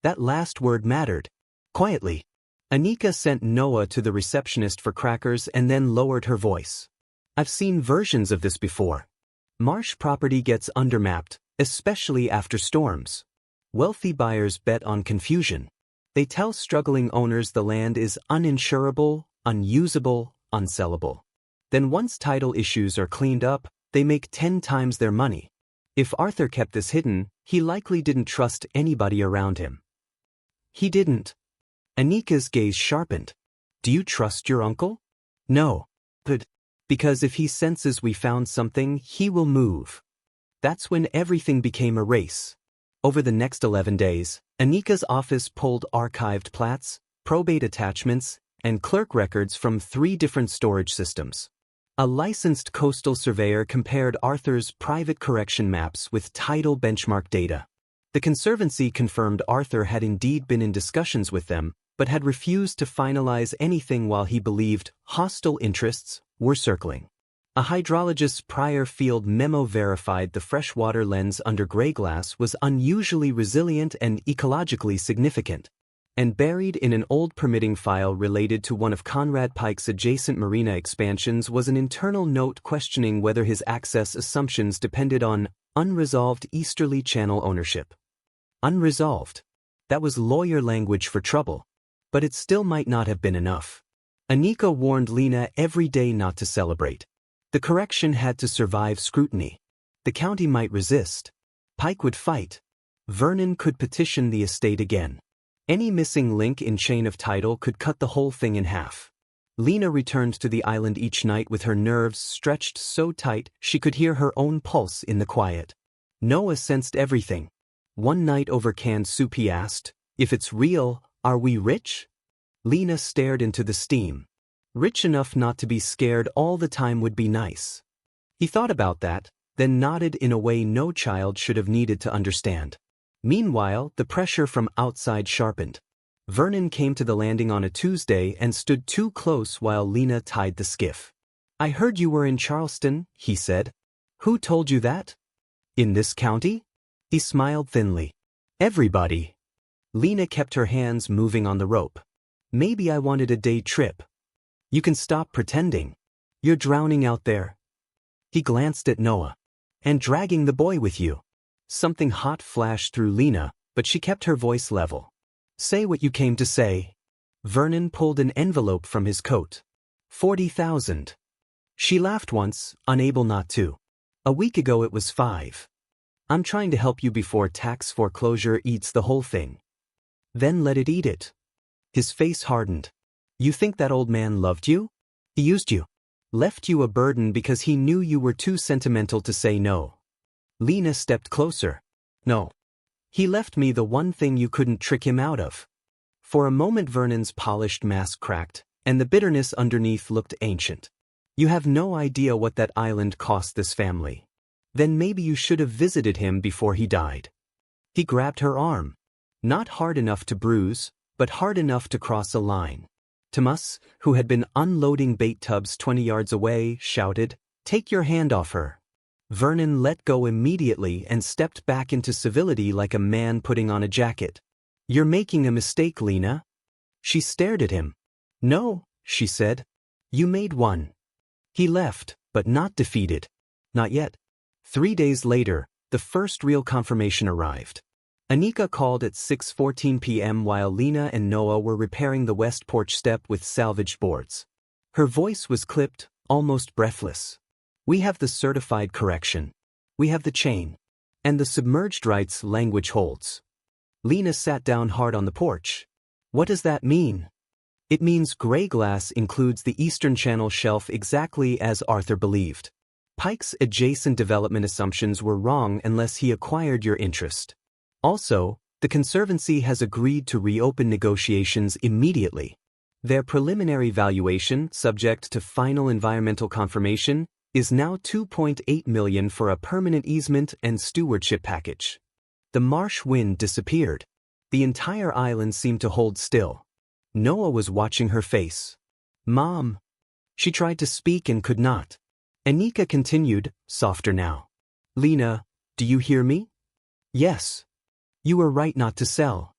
That last word mattered. Quietly. Anika sent Noah to the receptionist for crackers and then lowered her voice. I've seen versions of this before. Marsh property gets undermapped, especially after storms. Wealthy buyers bet on confusion. They tell struggling owners the land is uninsurable, unusable, unsellable. Then once title issues are cleaned up, they make 10 times their money. If Arthur kept this hidden, he likely didn't trust anybody around him. He didn't. Anika's gaze sharpened. Do you trust your uncle? No. But because if he senses we found something, he will move. That's when everything became a race. Over the next 11 days, Anika's office pulled archived plats, probate attachments, and clerk records from 3 different storage systems. A licensed coastal surveyor compared Arthur's private correction maps with title benchmark data. The Conservancy confirmed Arthur had indeed been in discussions with them, but had refused to finalize anything while he believed hostile interests were circling. A hydrologist's prior field memo verified the freshwater lens under gray glass was unusually resilient and ecologically significant. And buried in an old permitting file related to one of Conrad Pike's adjacent marina expansions was an internal note questioning whether his access assumptions depended on unresolved easterly channel ownership. Unresolved. That was lawyer language for trouble. But it still might not have been enough. Anika warned Lena every day not to celebrate. The correction had to survive scrutiny. The county might resist. Pike would fight. Vernon could petition the estate again. Any missing link in chain of title could cut the whole thing in half. Lena returned to the island each night with her nerves stretched so tight she could hear her own pulse in the quiet. Noah sensed everything. One night over canned soup he asked, "If it's real, are we rich?" Lena stared into the steam. Rich enough not to be scared all the time would be nice. He thought about that, then nodded in a way no child should have needed to understand. Meanwhile, the pressure from outside sharpened. Vernon came to the landing on a Tuesday and stood too close while Lena tied the skiff. "I heard you were in Charleston," he said. "Who told you that?" "In this county?" He smiled thinly. "Everybody." Lena kept her hands moving on the rope. "Maybe I wanted a day trip." "You can stop pretending. You're drowning out there." He glanced at Noah. "And dragging the boy with you." Something hot flashed through Lena, but she kept her voice level. "Say what you came to say." Vernon pulled an envelope from his coat. 40,000. She laughed once, unable not to. "A week ago it was 5. I'm trying to help you before tax foreclosure eats the whole thing." "Then let it eat it." His face hardened. "You think that old man loved you? He used you. Left you a burden because he knew you were too sentimental to say no." Lena stepped closer. "No. He left me the one thing you couldn't trick him out of." For a moment Vernon's polished mask cracked, and the bitterness underneath looked ancient. "You have no idea what that island cost this family. Then maybe you should have visited him before he died." He grabbed her arm. Not hard enough to bruise, but hard enough to cross a line. Tomas, who had been unloading bait tubs 20 yards away, shouted, "Take your hand off her." Vernon let go immediately and stepped back into civility like a man putting on a jacket. "You're making a mistake, Lena." She stared at him. "No," she said. "You made one." He left, but not defeated. Not yet. 3 days later, the first real confirmation arrived. Anika called at 6:14 p.m. while Lena and Noah were repairing the west porch step with salvaged boards. Her voice was clipped, almost breathless. "We have the certified correction. We have the chain. And the submerged rights language holds." Lena sat down hard on the porch. "What does that mean?" "It means gray glass includes the Eastern Channel Shelf exactly as Arthur believed. Pike's adjacent development assumptions were wrong unless he acquired your interest. Also, the Conservancy has agreed to reopen negotiations immediately. Their preliminary valuation, subject to final environmental confirmation, is now $2.8 million for a permanent easement and stewardship package." The marsh wind disappeared. The entire island seemed to hold still. Noah was watching her face. "Mom." She tried to speak and could not. Anika continued, softer now. "Lena, do you hear me?" "Yes. You were right not to sell."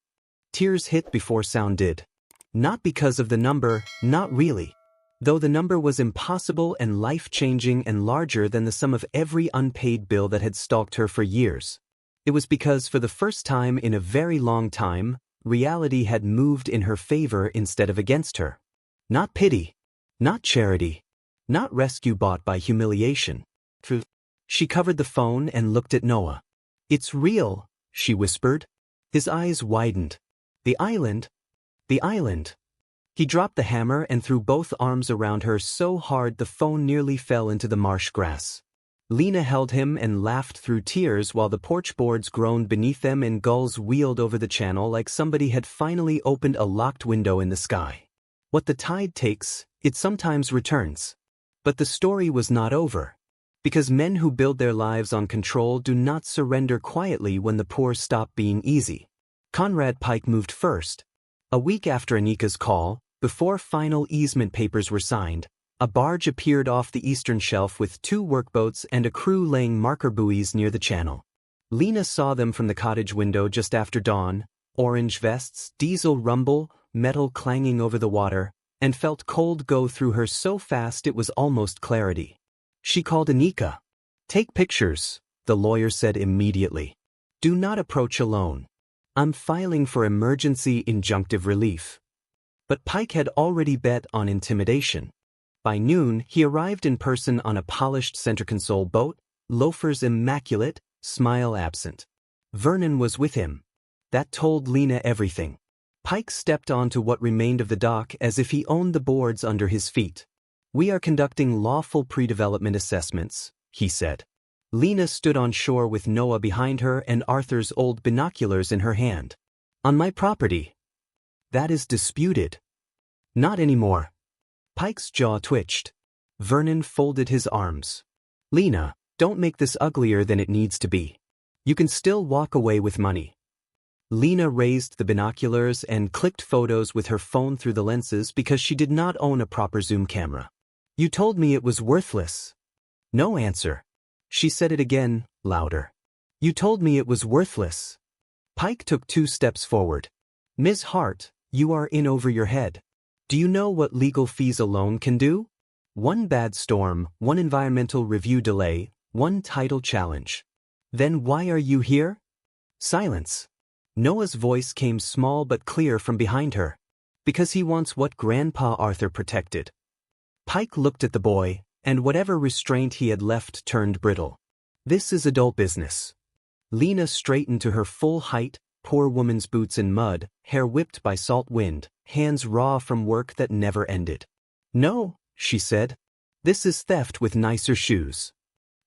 Tears hit before sound did. "Not because of the number, not really. Though the number was impossible and life-changing and larger than the sum of every unpaid bill that had stalked her for years. It was because for the first time in a very long time, reality had moved in her favor instead of against her. Not pity. Not charity. Not rescue bought by humiliation. Truth." She covered the phone and looked at Noah. "It's real," she whispered. His eyes widened. "The island? The island." He dropped the hammer and threw both arms around her so hard the phone nearly fell into the marsh grass. Lena held him and laughed through tears while the porch boards groaned beneath them and gulls wheeled over the channel like somebody had finally opened a locked window in the sky. What the tide takes, it sometimes returns. But the story was not over. Because men who build their lives on control do not surrender quietly when the poor stop being easy. Conrad Pike moved first. A week after Anika's call, before final easement papers were signed, a barge appeared off the eastern shelf with 2 workboats and a crew laying marker buoys near the channel. Lena saw them from the cottage window just after dawn, orange vests, diesel rumble, metal clanging over the water, and felt cold go through her so fast it was almost clarity. She called Anika. "Take pictures," the lawyer said immediately. "Do not approach alone. I'm filing for emergency injunctive relief." But Pike had already bet on intimidation. By noon, he arrived in person on a polished center console boat, loafers immaculate, smile absent. Vernon was with him. That told Lena everything. Pike stepped onto what remained of the dock as if he owned the boards under his feet. "We are conducting lawful pre-development assessments," he said. Lena stood on shore with Noah behind her and Arthur's old binoculars in her hand. "On my property." "That is disputed." "Not anymore." Pike's jaw twitched. Vernon folded his arms. "Lena, don't make this uglier than it needs to be. You can still walk away with money." Lena raised the binoculars and clicked photos with her phone through the lenses because she did not own a proper zoom camera. "You told me it was worthless." No answer. She said it again, louder. "You told me it was worthless." Pike took 2 steps forward. "Ms. Hart, you are in over your head. Do you know what legal fees alone can do? 1 bad storm, 1 environmental review delay, 1 title challenge. Then why are you here?" Silence. Noah's voice came small but clear from behind her. "Because he wants what Grandpa Arthur protected." Pike looked at the boy, and whatever restraint he had left turned brittle. "This is adult business." Lena straightened to her full height, poor woman's boots in mud, hair whipped by salt wind, hands raw from work that never ended. "No," she said. "This is theft with nicer shoes."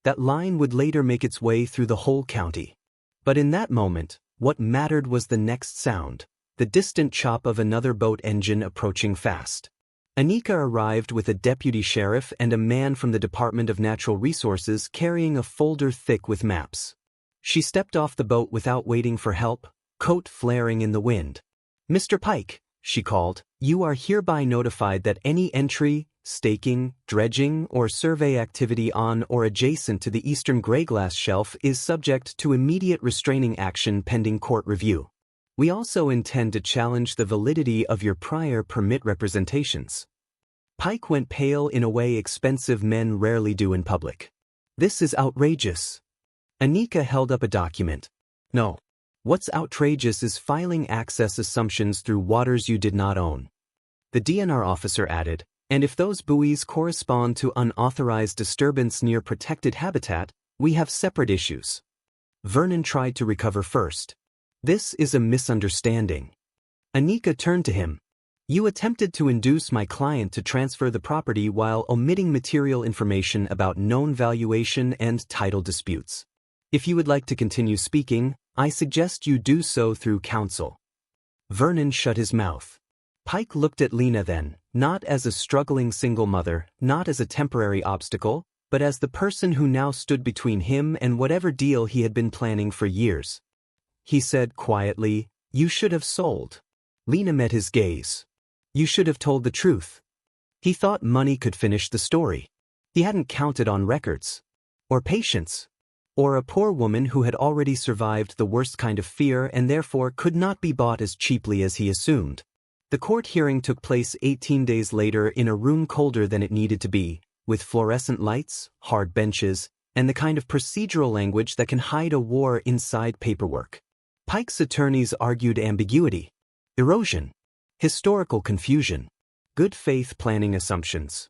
That line would later make its way through the whole county. But in that moment, what mattered was the next sound, the distant chop of another boat engine approaching fast. Anika arrived with a deputy sheriff and a man from the Department of Natural Resources carrying a folder thick with maps. She stepped off the boat without waiting for help, coat flaring in the wind. "Mr. Pike," she called, "you are hereby notified that any entry, staking, dredging, or survey activity on or adjacent to the eastern gray glass shelf is subject to immediate restraining action pending court review. We also intend to challenge the validity of your prior permit representations." Pike went pale in a way expensive men rarely do in public. "This is outrageous." Anika held up a document. "No. What's outrageous is filing access assumptions through waters you did not own." The DNR officer added, And if those buoys correspond to unauthorized disturbance near protected habitat, we have separate issues. Vernon tried to recover first. This is a misunderstanding. Anika turned to him. You attempted to induce my client to transfer the property while omitting material information about known valuation and title disputes. If you would like to continue speaking, I suggest you do so through counsel. Vernon shut his mouth. Pike looked at Lena then, not as a struggling single mother, not as a temporary obstacle, but as the person who now stood between him and whatever deal he had been planning for years. He said quietly, "You should have sold." Lena met his gaze. "You should have told the truth." He thought money could finish the story. He hadn't counted on records. Or patience. Or a poor woman who had already survived the worst kind of fear and therefore could not be bought as cheaply as he assumed. The court hearing took place 18 days later in a room colder than it needed to be, with fluorescent lights, hard benches, and the kind of procedural language that can hide a war inside paperwork. Pike's attorneys argued ambiguity, erosion, historical confusion, good faith planning assumptions.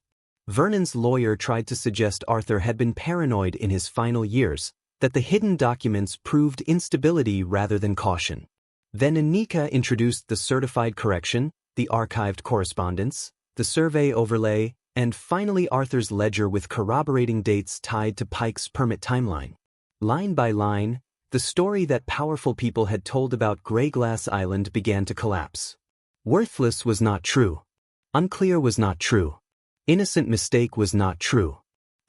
Vernon's lawyer tried to suggest Arthur had been paranoid in his final years, that the hidden documents proved instability rather than caution. Then Anika introduced the certified correction, the archived correspondence, the survey overlay, and finally Arthur's ledger with corroborating dates tied to Pike's permit timeline. Line by line, the story that powerful people had told about Grey Glass Island began to collapse. Worthless was not true. Unclear was not true. Innocent mistake was not true.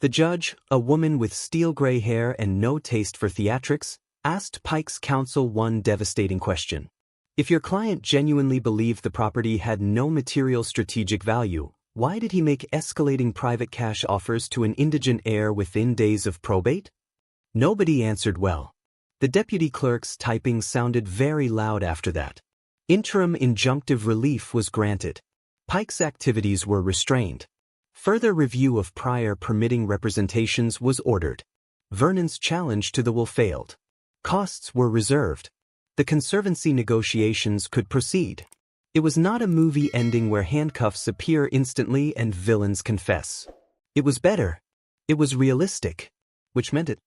The judge, a woman with steel gray hair and no taste for theatrics, asked Pike's counsel one devastating question. If your client genuinely believed the property had no material strategic value, why did he make escalating private cash offers to an indigent heir within days of probate? Nobody answered well. The deputy clerk's typing sounded very loud after that. Interim injunctive relief was granted. Pike's activities were restrained. Further review of prior permitting representations was ordered. Vernon's challenge to the will failed. Costs were reserved. The Conservancy negotiations could proceed. It was not a movie ending where handcuffs appear instantly and villains confess. It was better. It was realistic, which meant it